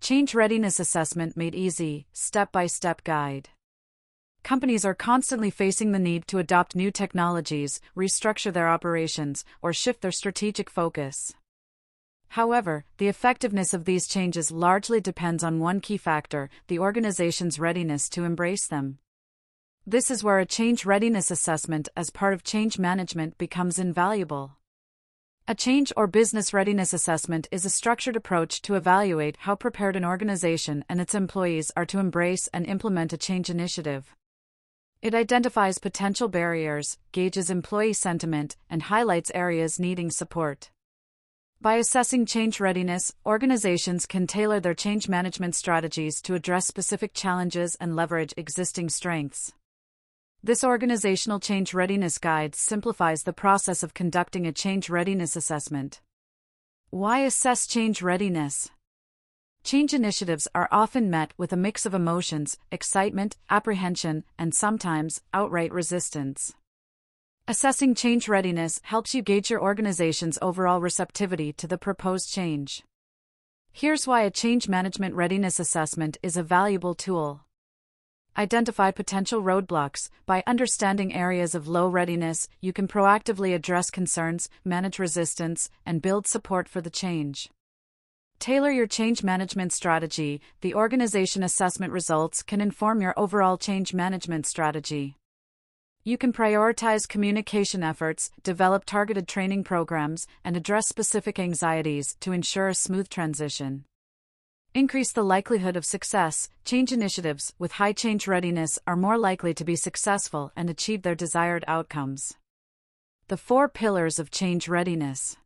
Change Readiness Assessment made easy, step-by-step guide. Companies are constantly facing the need to adopt new technologies, restructure their operations, or shift their strategic focus. However, the effectiveness of these changes largely depends on one key factor: the organization's readiness to embrace them. This is where a change readiness assessment as part of change management becomes invaluable. A change or business readiness assessment is a structured approach to evaluate how prepared an organization and its employees are to embrace and implement a change initiative. It identifies potential barriers, gauges employee sentiment, and highlights areas needing support. By assessing change readiness, organizations can tailor their change management strategies to address specific challenges and leverage existing strengths. This organizational change readiness guide simplifies the process of conducting a change readiness assessment. Why assess change readiness? Change initiatives are often met with a mix of emotions: excitement, apprehension, and sometimes outright resistance. Assessing change readiness helps you gauge your organization's overall receptivity to the proposed change. Here's why a change management readiness assessment is a valuable tool. Identify potential roadblocks. By understanding areas of low readiness, you can proactively address concerns, manage resistance, and build support for the change. Tailor your change management strategy. The organization assessment results can inform your overall change management strategy. You can prioritize communication efforts, develop targeted training programs, and address specific anxieties to ensure a smooth transition. Increase the likelihood of success. Change initiatives with high change readiness are more likely to be successful and achieve their desired outcomes. The 4 pillars of change readiness.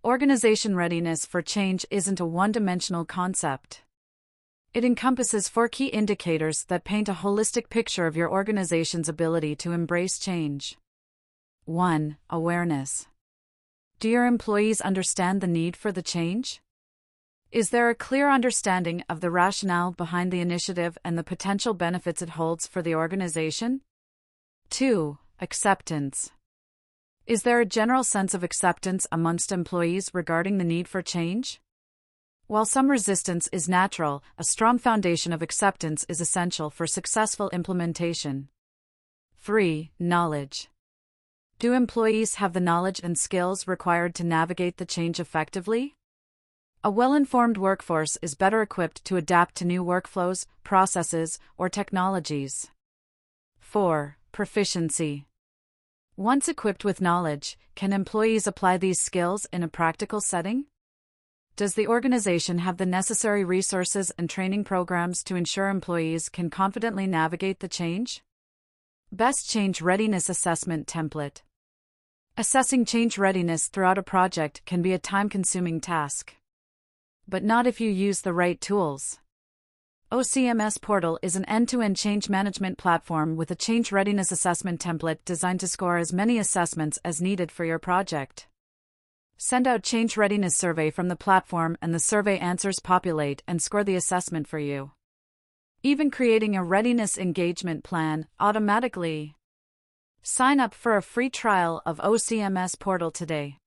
Organization readiness for change isn't a one-dimensional concept. It encompasses 4 key indicators that paint a holistic picture of your organization's ability to embrace change. 1. Awareness. Do your employees understand the need for the change? Is there a clear understanding of the rationale behind the initiative and the potential benefits it holds for the organization? 2. Acceptance. Is there a general sense of acceptance amongst employees regarding the need for change? While some resistance is natural, a strong foundation of acceptance is essential for successful implementation. 3. Knowledge. Do employees have the knowledge and skills required to navigate the change effectively? A well-informed workforce is better equipped to adapt to new workflows, processes, or technologies. 4. Proficiency. Once equipped with knowledge, can employees apply these skills in a practical setting? Does the organization have the necessary resources and training programs to ensure employees can confidently navigate the change? Best Change Readiness Assessment Template. Assessing change readiness throughout a project can be a time-consuming task. But not if you use the right tools. OCMS Portal is an end-to-end change management platform with a change readiness assessment template designed to score as many assessments as needed for your project. Send out change readiness survey from the platform and the survey answers populate and score the assessment for you. Even creating a readiness engagement plan automatically. Sign up for a free trial of OCMS Portal today.